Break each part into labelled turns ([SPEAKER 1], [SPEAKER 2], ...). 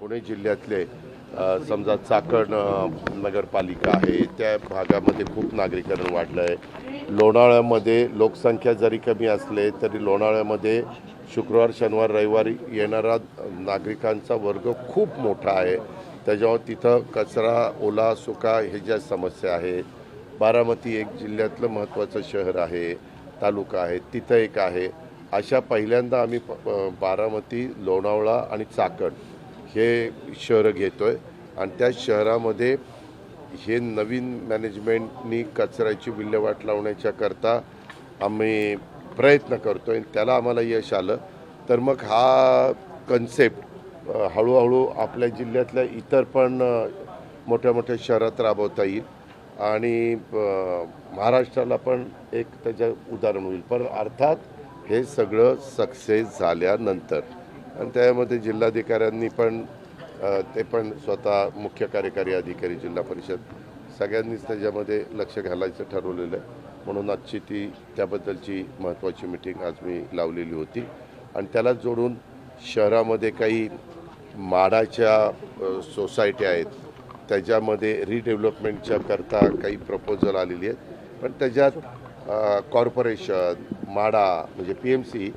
[SPEAKER 1] पुणे जिल्ह्यातले समजा चाकण नगरपालिका आहे त्या भागामध्ये खूप नागरीकरण वाढलं आहे. लोणावळ्यामध्ये लोकसंख्या जरी कमी असले तरी लोणावळ्यामध्ये शुक्रवार शनिवार रविवारी येणारा नागरिकांचा वर्ग खूप मोठा आहे. त्याच्यावर तिथं कचरा ओला सुका हे ज्या समस्या आहेत. बारामती एक जिल्ह्यातलं महत्त्वाचं शहर आहे, तालुका आहे, तिथं एक आहे. अशा पहिल्यांदा आम्ही बारामती, लोणावळा आणि चाकण हे शहरं घेतो आहे आणि त्या शहरामध्ये हे नवीन मॅनेजमेंटनी कचऱ्याची विल्हेवाट लावण्याच्या करता आम्ही प्रयत्न करतो आहे. त्याला आम्हाला यश आलं तर मग हा कन्सेप्ट हळूहळू आपल्या जिल्ह्यातल्या इतर पण मोठ्या मोठ्या शहरात राबवता येईल आणि महाराष्ट्राला पण एक त्याचं उदाहरण होईल. पण अर्थात हे सगळं सक्सेस झाल्यानंतर आणि त्यामध्ये जिल्हाधिकाऱ्यांनी पण ते पण स्वतः मुख्य कार्यकारी अधिकारी जिल्हा परिषद सगळ्यांनीच त्याच्यामध्ये लक्ष घालायचं ठरवलेलं आहे. म्हणून आजची ती त्याबद्दलची महत्त्वाची मीटिंग आज मी लावलेली होती आणि त्याला जोडून शहरामध्ये काही माडाच्या सोसायट्या आहेत त्याच्यामध्ये रिडेव्हलपमेंटच्या करता काही प्रपोजल आलेली आहेत. पण त्याच्यात कॉर्पोरेशन माडा म्हणजे PMC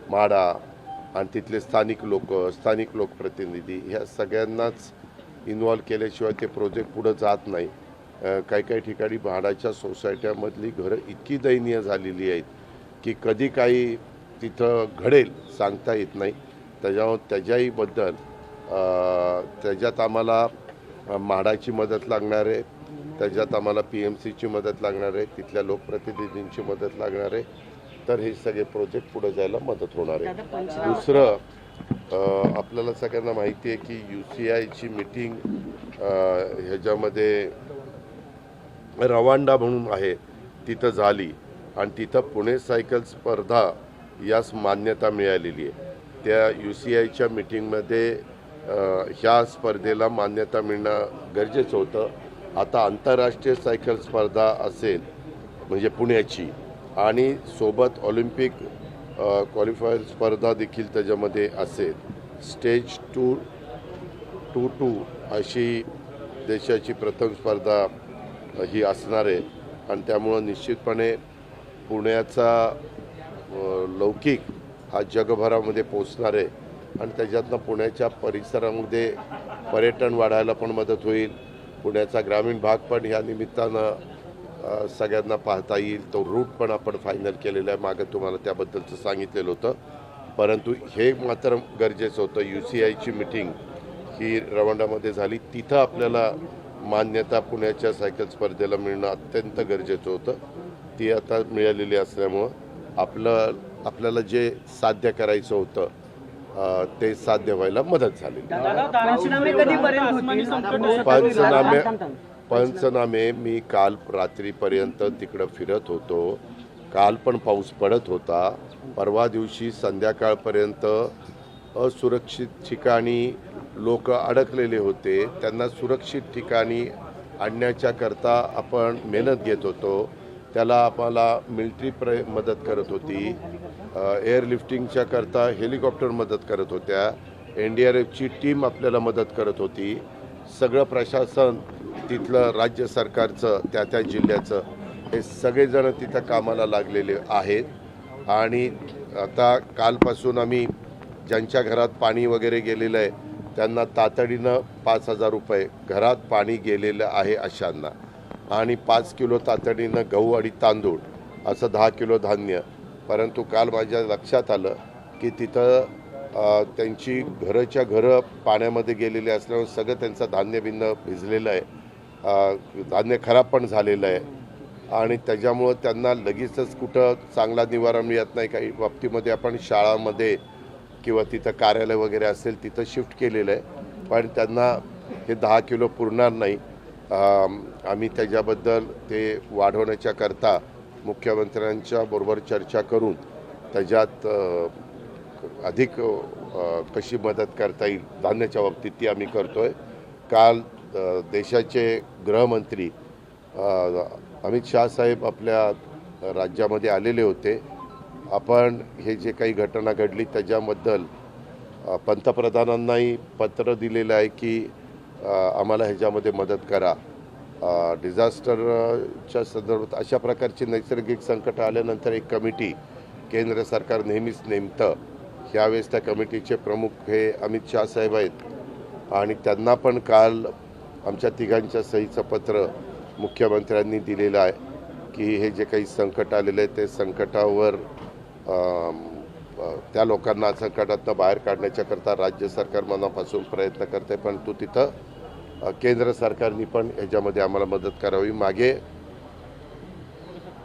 [SPEAKER 1] माडा आणि तिथले स्थानिक लोकप्रतिनिधी ह्या सगळ्यांनाच इन्व्हॉल्व केल्याशिवाय ते प्रोजेक्ट पुढं जात नाही. काही ठिकाणी म्हाडाच्या सोसायट्यामधली घरं इतकी दयनीय झालेली आहेत की कधी काही तिथं घडेल सांगता येत नाही. त्याच्याहीबद्दल त्याच्यात आम्हाला म्हाडाची मदत लागणार आहे, त्याच्यात आम्हाला PMCची मदत लागणार आहे, तिथल्या लोकप्रतिनिधींची मदत लागणार आहे. तर हे सगळे प्रोजेक्ट पुढे जायला मदत होणार आहे. दुसरं आपल्याला सगळ्यांना माहिती आहे की UCIची मीटिंग ह्याच्यामध्ये रवांडा म्हणून आहे तिथं झाली आणि तिथं पुणे सायकल स्पर्धा यास मान्यता मिळालेली आहे. त्या UCIच्या मीटिंगमध्ये ह्या स्पर्धेला मान्यता मिळणं गरजेचं होतं. आता आंतरराष्ट्रीय सायकल स्पर्धा असेल म्हणजे पुण्याची आणि सोबत ऑलिम्पिक क्वालिफायर स्पर्धा देखील त्याच्यामध्ये असेल. स्टेज 2 अशी देशाची प्रथम स्पर्धा ही असणार आहे आणि त्यामुळं निश्चितपणे पुण्याचा लौकिक हा जगभरामध्ये पोचणार आहे आणि त्याच्यातनं पुण्याच्या परिसरामध्ये पर्यटन वाढायला पण मदत होईल. पुण्याचा ग्रामीण भाग पण ह्या निमित्तानं सगळ्यांना पाहता येईल. तो रूट पण आपण फायनल केलेला आहे. मागं तुम्हाला त्याबद्दलचं सांगितलेलं होतं. परंतु हे मात्र गरजेचं होतं. UCIची मीटिंग ही रवांडामध्ये झाली. तिथं आपल्याला मान्यता पुण्याच्या सायकल स्पर्धेला मिळणं अत्यंत गरजेचं होतं. ती आता मिळालेली असल्यामुळं आपल्याला जे साध्य करायचं होतं ते साध्य व्हायला मदत झाली. पंचनामे मी काल रात्रीपर्यंत तिकडं फिरत होतो. काल पण पाऊस पडत होता. परवा दिवशी संध्याकाळपर्यंत असुरक्षित ठिकाणी लोक अडकलेले होते. त्यांना सुरक्षित ठिकाणी आणण्याच्या करता आपण मेहनत घेत होतो. त्याला आम्हाला मिलिटरी मदत करत होती. एअरलिफ्टिंगच्या करता हेलिकॉप्टर मदत करत होत्या. NDRFची टीम आपल्याला मदत करत होती. सगळं प्रशासन तिथलं राज्य सरकारचं त्या जिल्ह्याचं हे सगळेजण तिथं कामाला लागलेले आहेत आणि आता कालपासून आम्ही ज्यांच्या घरात पाणी वगैरे गेलेलं आहे त्यांना तातडीनं 5,000 रुपये घरात पाणी गेलेलं आहे अशांना आणि 5 किलो तातडीनं गहू आणि तांदूळ असं 10 किलो धान्य. परंतु काल माझ्या लक्षात आलं की तिथं त्यांची घरं पाण्यामध्ये गेलेले असल्यामुळे सगळं त्यांचं धान्य भिजलेलं आहे. धान्य खराब पण झालेलं आहे आणि त्याच्यामुळं त्यांना लगेचच कुठं चांगला निवारा मिळत नाही. काही बाबतीमध्ये आपण शाळामध्ये किंवा तिथं कार्यालय वगैरे असेल तिथं शिफ्ट केलेलं आहे. पण त्यांना हे 10 किलो पुरणार नाही. आम्ही त्याच्याबद्दल ते वाढवण्याच्या करता मुख्यमंत्र्यांच्या बरोबर चर्चा करून त्याच्यात अधिक कशी मदत करता येईल धान्याच्या बाबतीत ती आम्ही करतो आहे. काल देशाचे गृहमंत्री अमित शाह साहेब आपल्या राज्यामध्ये आलेले होते. आपण हे जे काही घटना घडली त्याच्याबद्दल पंतप्रधानांनाही पत्र दिलेलं आहे की आम्हाला ह्याच्यामध्ये मदत करा. डिझास्टरच्या संदर्भात अशा प्रकारची नैसर्गिक संकट आल्यानंतर एक कमिटी केंद्र सरकार नेहमीच नेमतं. यावेळेस त्या कमिटीचे प्रमुख हे अमित शाह साहेब आहेत आणि त्यांना पण काल आमच्या तिघांच्या सहीचं पत्र मुख्यमंत्र्यांनी दिलेलं आहे की हे जे काही संकट आलेलं आहे ते संकटावर त्या लोकांना संकटातनं बाहेर काढण्याच्याकरता राज्य सरकार मनापासून प्रयत्न करते, पण तिथं केंद्र सरकारने पण ह्याच्यामध्ये आम्हाला मदत करावी. मागे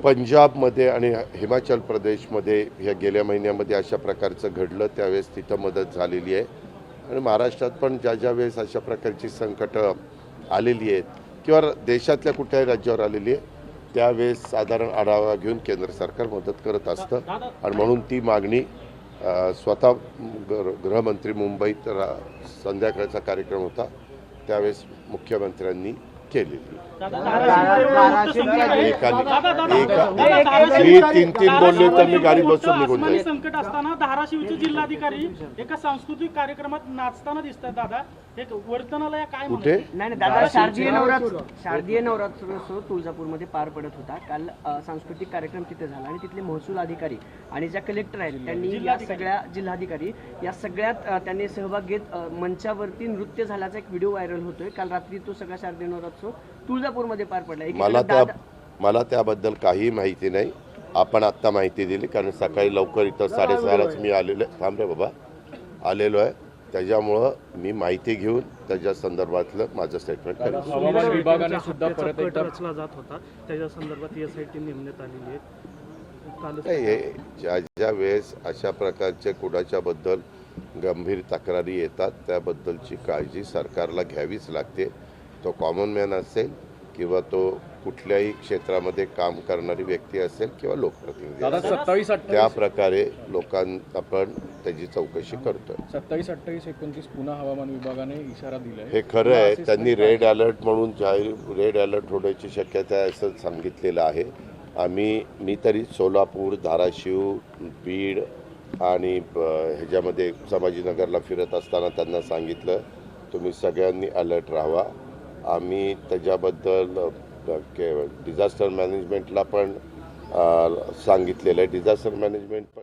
[SPEAKER 1] पंजाबमध्ये आणि हिमाचल प्रदेशमध्ये ह्या गेल्या महिन्यामध्ये अशा प्रकारचं घडलं, त्यावेळेस तिथं मदत झालेली आहे. आणि महाराष्ट्रात पण ज्या वेळेस अशा प्रकारची संकटं आलेली आहेत किंवा देशातल्या कुठल्याही राज्यावर आलेली आहे त्यावेळेस साधारण आढावा घेऊन केंद्र सरकार मदत करत असतं. आणि म्हणून ती मागणी स्वतः गृहमंत्री मुंबईत संध्याकाळचा कार्यक्रम होता त्यावेळेस मुख्यमंत्र्यांनी केलेली. मी तीन बोलले तर मी गाडीत बसून निघून जाईल.
[SPEAKER 2] संकट असताना धाराशिवचे जिल्हाधिकारी एका सांस्कृतिक कार्यक्रमात नाचताना दिसतात. दादा एक वर्तनालय काय
[SPEAKER 1] कुठे
[SPEAKER 3] नाही दादा, शारदीय नवरात्रोत्सव तुळजापूरमध्ये पार पडत होता. काल सांस्कृतिक कार्यक्रम तिथे झाला आणि तिथले महसूल अधिकारी आणि ज्या कलेक्टर आहेत त्यांनी या सगळ्या जिल्हाधिकारी या सगळ्यात त्यांनी सहभाग घेत मंचावरती नृत्य झाल्याचा एक व्हिडिओ व्हायरल होतोय. काल रात्री तो सगळा शारदीय नवरात्रोत्सव तुळजापूरमध्ये पार पडला.
[SPEAKER 1] मला त्याबद्दल काही माहिती नाही. आपण आत्ता माहिती दिली कारण सकाळी लवकर इथं 6:30 मी आलेलो आहे. थांब रे बाबा, आलेलो आहे. त्याच्यामुळं मी माहिती घेऊन त्याच्या संदर्भातलं माझं स्टेटमेंट करेन.
[SPEAKER 2] हवामान विभागाने सुद्धा परत एकदा रचला जात होता त्याच्या संदर्भात एसआयटी नेमण्यात आलेली आहे.
[SPEAKER 1] ज्या वेळेस अशा प्रकारच्या कुणाच्याबद्दल गंभीर तक्रारी येतात त्याबद्दलची काळजी सरकारला घ्यावीच लागते. तो कॉमन मॅन असेल किंवा तो कुठल्याही क्षेत्रामध्ये काम करणारी व्यक्ती असेल किंवा लोकप्रतिनिधी, त्या प्रकारे आपण त्याची चौकशी करतोय.
[SPEAKER 4] 27, 28, 29 पुन्हा हवामान विभागाने इशारा दिलाय.
[SPEAKER 1] हे खरं आहे. त्यांनी रेड अलर्ट म्हणून रेड अलर्ट होण्याची शक्यता आहे असं सांगितलेलं आहे. मी तरी सोलापूर, धाराशिव, बीड आणि ह्याच्यामध्ये संभाजीनगरला फिरत असताना त्यांना सांगितलं तुम्ही सगळ्यांनी अलर्ट राहावा. आम्ही त्याच्याबद्दल डिझास्टर मॅनेजमेंटला पण सांगितलेलं आहे. डिझास्टर मॅनेजमेंट पण